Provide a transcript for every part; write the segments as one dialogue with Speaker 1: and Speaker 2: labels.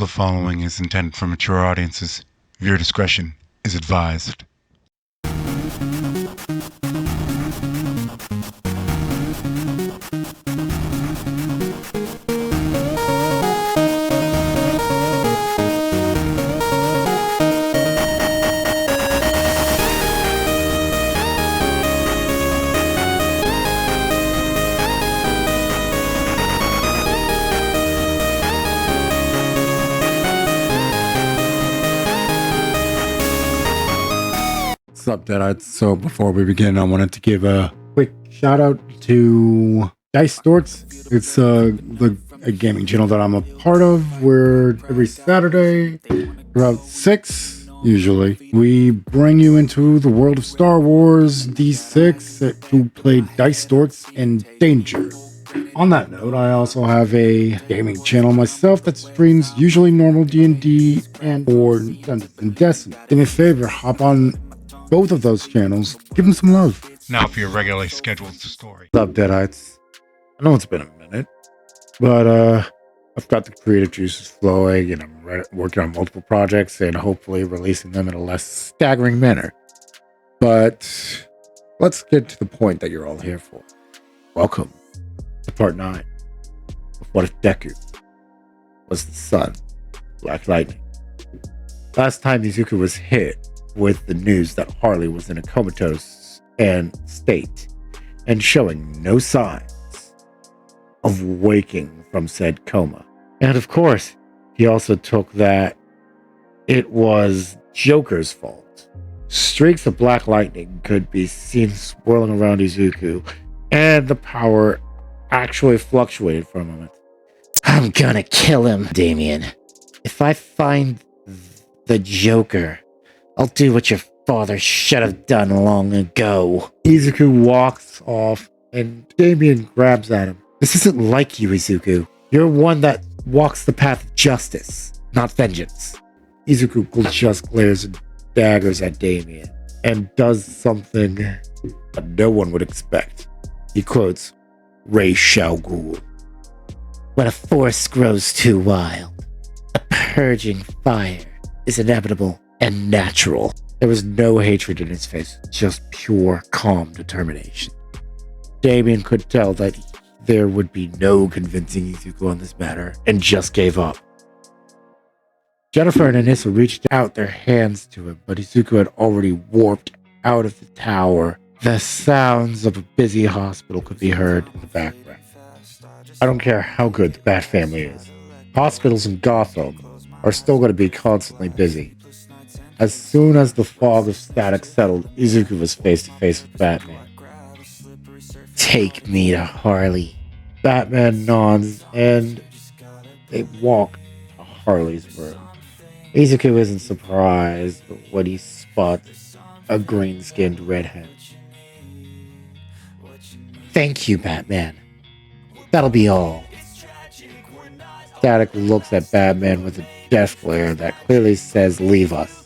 Speaker 1: The following is intended for mature audiences. Viewer discretion is advised.
Speaker 2: What's up, Deadites? So before we begin, I wanted to give a quick shout out to Dice Storts. It's a gaming channel that I'm a part of, where every Saturday around 6 usually we bring you into the world of Star Wars D6 to play Dice Storts in Danger. On that note, I also have a gaming channel myself that streams usually normal D&D and or Dungeons and Destiny. Do me a favor, hop on both of those channels. Give them some love.
Speaker 1: Now for your regularly scheduled story.
Speaker 2: What's up, Deadites? I know it's been a minute, but I've got the creative juices flowing, and I'm working on multiple projects and hopefully releasing them in a less staggering manner. But let's get to the point that you're all here for. Welcome to part 9 of What If Deku Was the Sun, Black Lightning. Last time Izuku was hit with the news that Harley was in a comatose state and showing no signs of waking from said coma. And of course, he also took that it was Joker's fault. Streaks of black lightning could be seen swirling around Izuku, and the power actually fluctuated for a moment.
Speaker 3: I'm gonna kill him, Damien. If I find the Joker, I'll do what your father should have done long ago.
Speaker 2: Izuku walks off, and Damien grabs at him.
Speaker 3: This isn't like you, Izuku. You're one that walks the path of justice, not vengeance.
Speaker 2: Izuku just glares and daggers at Damien and does something that no one would expect. He quotes Rei Shao Gu.
Speaker 3: When a force grows too wild, a purging fire is inevitable and natural.
Speaker 2: There was no hatred in his face, just pure, calm determination. Damien could tell that there would be no convincing Izuku on this matter, and just gave up. Jennifer and Anissa reached out their hands to him, but Izuku had already warped out of the tower. The sounds of a busy hospital could be heard in the background. I don't care how good the Bat Family is. Hospitals in Gotham are still going to be constantly busy. As soon as the fog of static settled, Izuku was face to face with Batman.
Speaker 3: Take me to Harley.
Speaker 2: Batman nods, and they walk to Harley's room. Izuku isn't surprised when he spots a green-skinned redhead.
Speaker 3: Thank you, Batman. That'll be all.
Speaker 2: Static looks at Batman with a death glare that clearly says, "Leave us."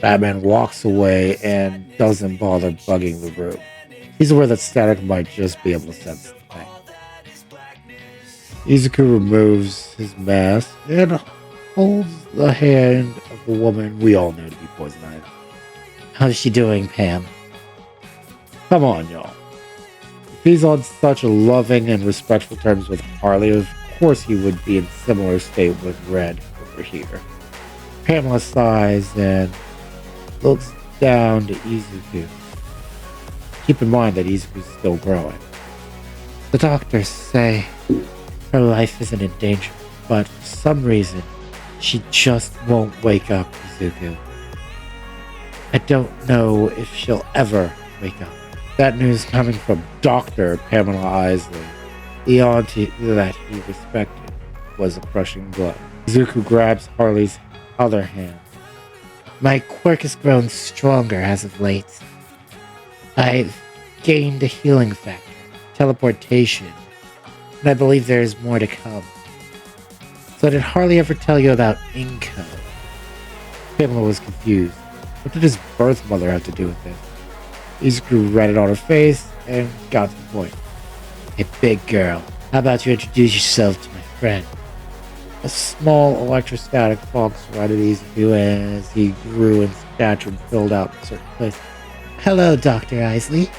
Speaker 2: Batman walks away and doesn't bother bugging the room. He's aware that Static might just be able to sense the thing. Izuku removes his mask and holds the hand of the woman we all know to be Poison Ivy.
Speaker 3: How's she doing, Pam?
Speaker 2: Come on, y'all. If he's on such a loving and respectful terms with Harley, of course he would be in similar state with Red over here. Pamela sighs and looks down to Izuku. Keep in mind that Izuku's still growing.
Speaker 3: The doctors say her life isn't in danger, but for some reason, she just won't wake up, Izuku. I don't know if she'll ever wake up.
Speaker 2: That news coming from Dr. Pamela Isley, the auntie that he respected, was a crushing blow. Izuku grabs Harley's other hand.
Speaker 3: My quirk has grown stronger as of late. I've gained a healing factor, teleportation, and I believe there is more to come. So did Harley ever tell you about Inko?
Speaker 2: Pamela was confused. What did his birth mother have to do with this? Izuku read it on her face and got to the point.
Speaker 3: Hey, big girl, how about you introduce yourself to my friend? A small electrostatic fog surrounded Izuku as he grew in stature and filled out certain places. Hello, Dr. Isley.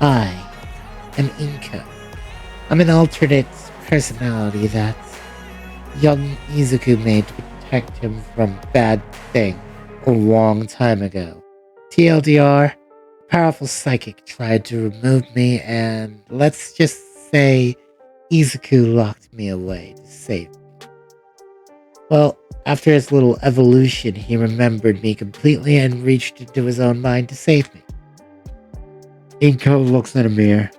Speaker 3: I am Inko. I'm an alternate personality that young Izuku made to protect him from bad things a long time ago. TLDR, a powerful psychic tried to remove me, and let's just say Izuku locked me away to save me. Well, after his little evolution, he remembered me completely and reached into his own mind to save me.
Speaker 2: Inko looks in a mirror.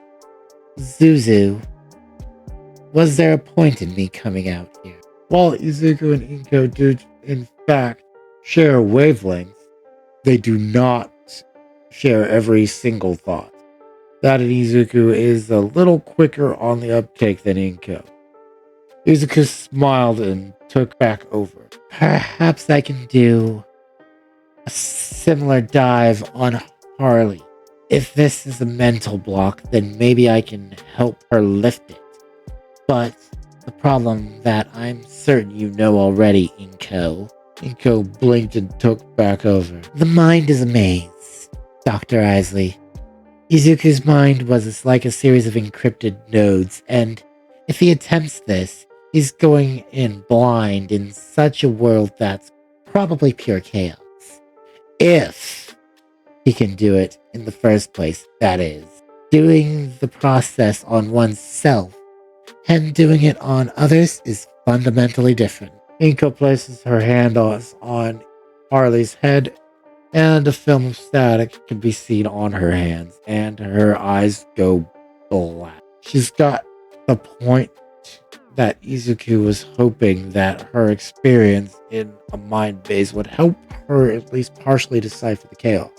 Speaker 3: Zuzu, was there a point in me coming out here?
Speaker 2: While Izuku and Inko do, in fact, share wavelengths, they do not share every single thought. That in Izuku is a little quicker on the uptake than Inko. Izuku smiled and took back over.
Speaker 3: Perhaps I can do a similar dive on Harley. If this is a mental block, then maybe I can help her lift it. But the problem that I'm certain you know already, Inko.
Speaker 2: Inko blinked and took back over.
Speaker 3: The mind is a maze, Dr. Isley. Izuku's mind was like a series of encrypted nodes, and if he attempts this, he's going in blind in such a world that's probably pure chaos. If he can do it in the first place, that is. Doing the process on oneself and doing it on others is fundamentally different.
Speaker 2: Inko places her hand on Harley's head, and a film of static can be seen on her hands, and her eyes go black. She's got the point that Izuku was hoping that her experience in a mind base would help her at least partially decipher the chaos.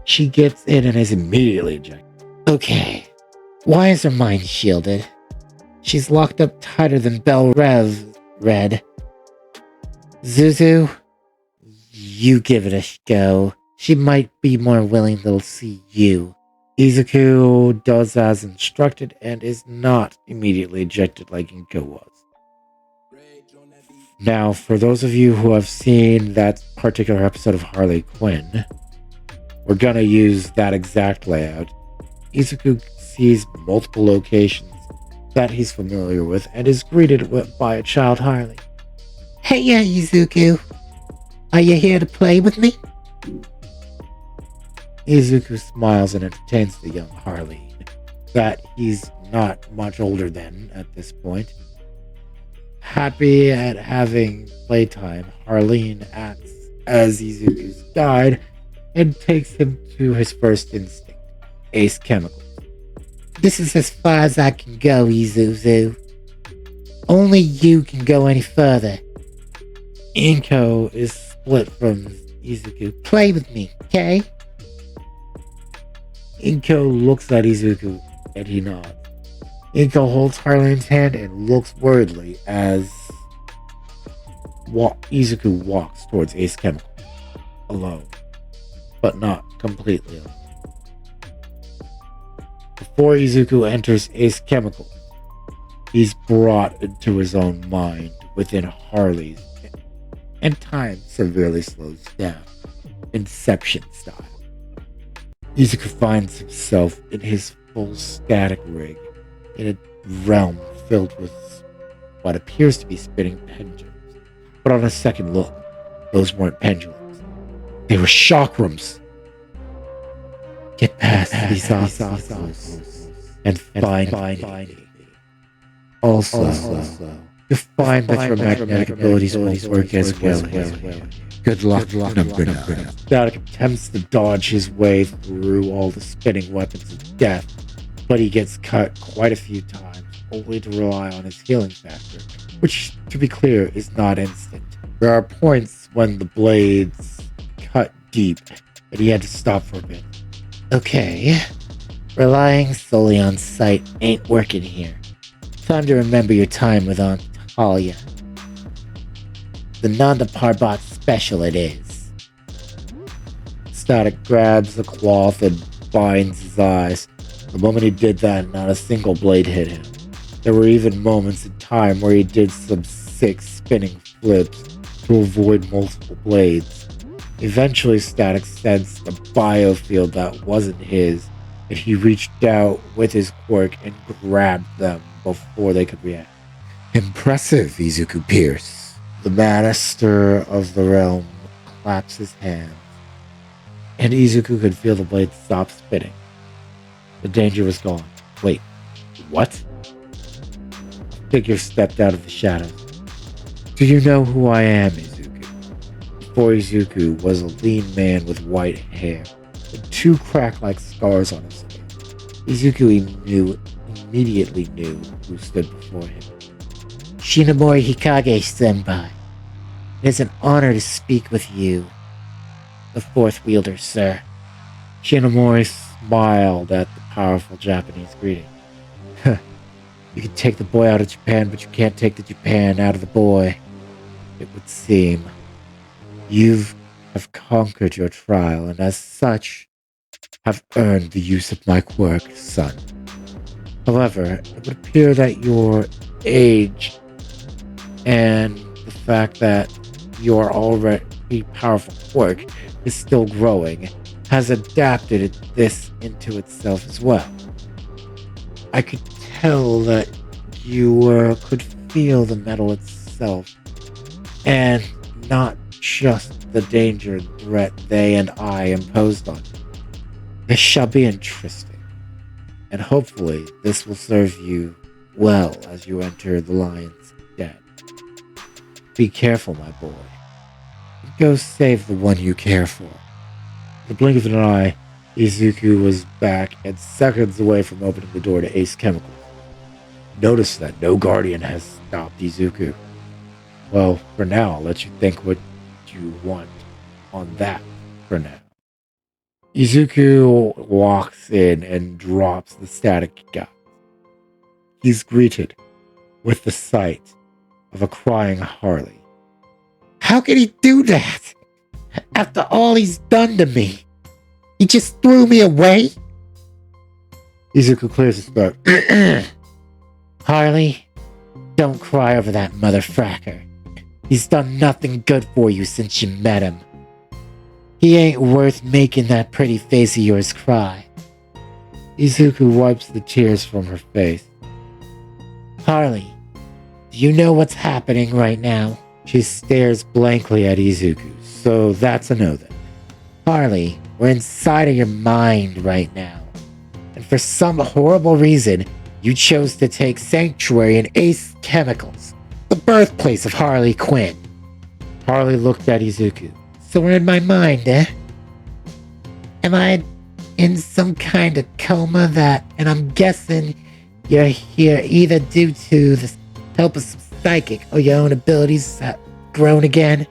Speaker 2: She gets in and is immediately ejected.
Speaker 3: Okay, why is her mind shielded? She's locked up tighter than Bell Rev Red. Zuzu, you give it a go. She might be more willing to see you.
Speaker 2: Izuku does as instructed and is not immediately ejected like Inko was. Now, for those of you who have seen that particular episode of Harley Quinn, we're gonna use that exact layout. Izuku sees multiple locations that he's familiar with and is greeted by a child Harley.
Speaker 3: Hey, Izuku. Are you here to play with me?
Speaker 2: Izuku smiles and entertains the young Harley, that he's not much older than at this point. Happy at having playtime, Harleen acts as Izuku's guide and takes him to his first instinct, Ace Chemicals.
Speaker 3: This is as far as I can go, Izuzu. Only you can go any further.
Speaker 2: Inko is split from Izuku.
Speaker 3: Play with me, okay?
Speaker 2: Inko looks at Izuku and he nods. Inko holds Harleen's hand and looks worriedly as Izuku walks towards Ace Chemical. Alone. But not completely alone. Before Izuku enters Ace Chemical, he's brought into his own mind within Harley's, and time severely slows down, Inception style. Izuku finds himself in his full static rig, in a realm filled with what appears to be spinning pendulums. But on a second look, those weren't pendulums. They were chakrams. Get past these obstacles and find me. Also, you'll find that your magnetic abilities won't work as well here. Good luck, number 9. Static attempts to dodge his way through all the spinning weapons of death, but he gets cut quite a few times, only to rely on his healing factor, which, to be clear, is not instant. There are points when the blades cut deep, and he had to stop for a bit.
Speaker 3: Okay, relying solely on sight ain't working here. Time to remember your time with Aunt Talia. The Nanda Parbat special it is.
Speaker 2: Static grabs the cloth and binds his eyes. The moment he did that, not a single blade hit him. There were even moments in time where he did some 6 spinning flips to avoid multiple blades. Eventually, Static sensed a biofield that wasn't his, and he reached out with his quirk and grabbed them before they could react. Impressive, Izuku Pierce. The master of the realm claps his hands, and Izuku could feel the blade stop spinning. The danger was gone. Wait, what? A figure stepped out of the shadows. Do you know who I am, Izuku? Before Izuku was a lean man with white hair and 2 crack-like scars on his face. Izuku immediately knew who stood before him.
Speaker 3: Shinomori Hikage-senpai. It is an honor to speak with you, the fourth wielder, sir.
Speaker 2: Shinomori smiled at the powerful Japanese greeting. You can take the boy out of Japan, but you can't take the Japan out of the boy. It would seem. You have conquered your trial, and as such, have earned the use of my quirk, son. However, it would appear that your age and the fact that your already powerful quirk is still growing has adapted this into itself as well. I could tell that you could feel the metal itself, and not just the danger and threat they and I imposed on you. This shall be interesting, and hopefully this will serve you well as you enter the lion's den. Be careful, my boy. Go save the one you care for. In the blink of an eye, Izuku was back and seconds away from opening the door to Ace Chemicals. Notice that no guardian has stopped Izuku. Well, for now, I'll let you think what you want on that for now. Izuku walks in and drops the static gun. He's greeted with the sight of a crying Harley.
Speaker 3: How could he do that? After all he's done to me? He just threw me away?
Speaker 2: Izuku clears his throat.
Speaker 3: Harley, don't cry over that motherfracker. He's done nothing good for you since you met him. He ain't worth making that pretty face of yours cry.
Speaker 2: Izuku wipes the tears from her face.
Speaker 3: Harley, do you know what's happening right now?
Speaker 2: She stares blankly at Izuku, so that's a no then.
Speaker 3: Harley, we're inside of your mind right now. And for some horrible reason, you chose to take sanctuary in Ace Chemicals, the birthplace of Harley Quinn.
Speaker 2: Harley looked at Izuku.
Speaker 3: So we're in my mind, eh? Am I in some kind of coma and I'm guessing you're here either due to the help of some psychic or your own abilities have grown again?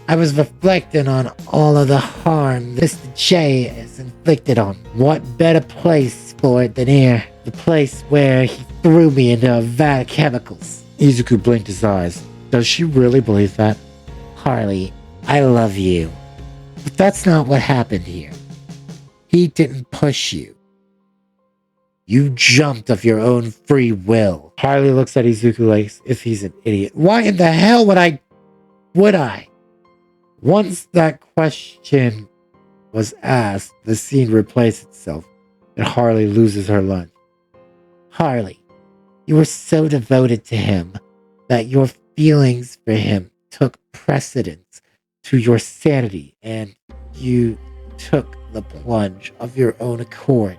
Speaker 3: I was reflecting on all of the harm Mr. J has inflicted on. What better place for it than here? The place where he threw me into a vat of chemicals.
Speaker 2: Izuku blinked his eyes. Does she really believe that?
Speaker 3: Harley, I love you. But that's not what happened here. He didn't push you. You jumped of your own free will.
Speaker 2: Harley looks at Izuku like if he's an idiot.
Speaker 3: Why in the hell would I?
Speaker 2: Once that question was asked, the scene replays itself, and Harley loses her lunch.
Speaker 3: Harley, you were so devoted to him that your feelings for him took precedence to your sanity, and you took the plunge of your own accord.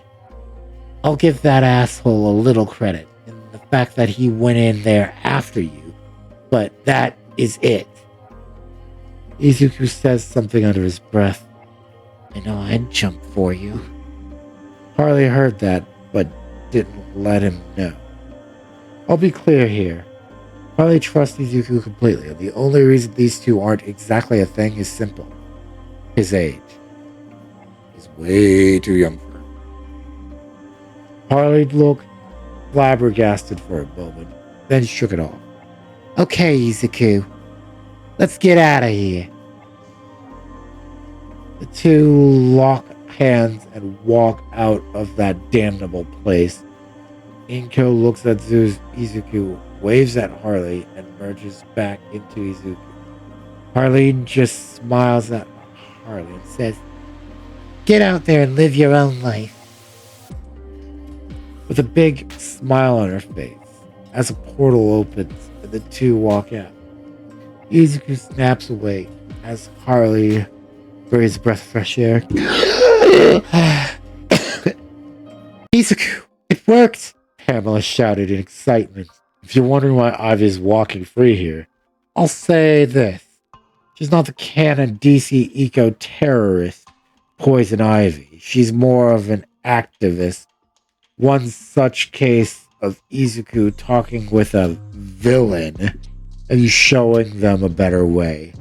Speaker 3: I'll give that asshole a little credit in the fact that he went in there after you, but that is it.
Speaker 2: Izuku says something under his breath.
Speaker 3: I know I'd jump for you.
Speaker 2: Harley heard that, but didn't let him know. I'll be clear here. Harley trusts Izuku completely, and the only reason these two aren't exactly a thing is simple. His age. He's way too young for her. Harley looked flabbergasted for a moment, then shook it off.
Speaker 3: Okay, Izuku. Let's get out of here.
Speaker 2: The two lock hands and walk out of that damnable place. Inko looks at Izuku waves at Harley, and merges back into Izuku. Harley just smiles at Harley and says,
Speaker 3: Get out there and live your own life.
Speaker 2: with a big smile on her face, as a portal opens and the two walk out. Izuku snaps away as Harley breathes a breath of fresh air.
Speaker 3: Izuku, it worked!
Speaker 2: Pamela shouted in excitement. If you're wondering why Ivy is walking free here, I'll say this. She's not the canon DC eco-terrorist Poison Ivy. She's more of an activist. One such case of Izuku talking with a villain and showing them a better way.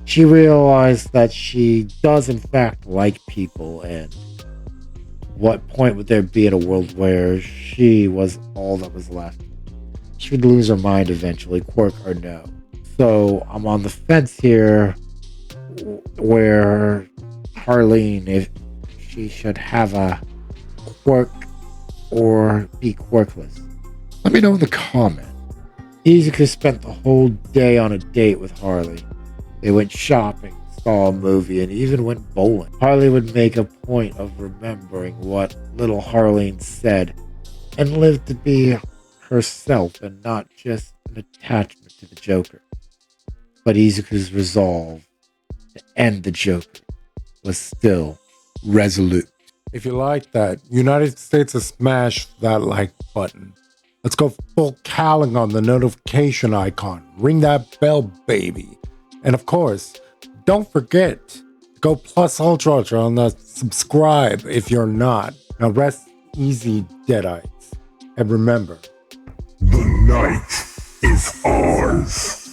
Speaker 2: She realized that she does in fact like people, and what point would there be in a world where she was all that was left? She would lose her mind eventually, quirk or no. So I'm on the fence here where Harleen, if she should have a quirk or be quirkless. Let me know in the comment. Izuku spent the whole day on a date with Harley. They went shopping, saw a movie, and even went bowling. Harley would make a point of remembering what little Harleen said and live to be herself and not just an attachment to the Joker. But Izuku's resolve to end the Joker was still resolute.
Speaker 4: If you like that, United States has smashed that like button. Let's go full calling on the notification icon. Ring that bell, baby. And of course, don't forget to go plus ultra on the subscribe if you're not. Now rest easy, Deadites. And remember,
Speaker 5: The night is ours.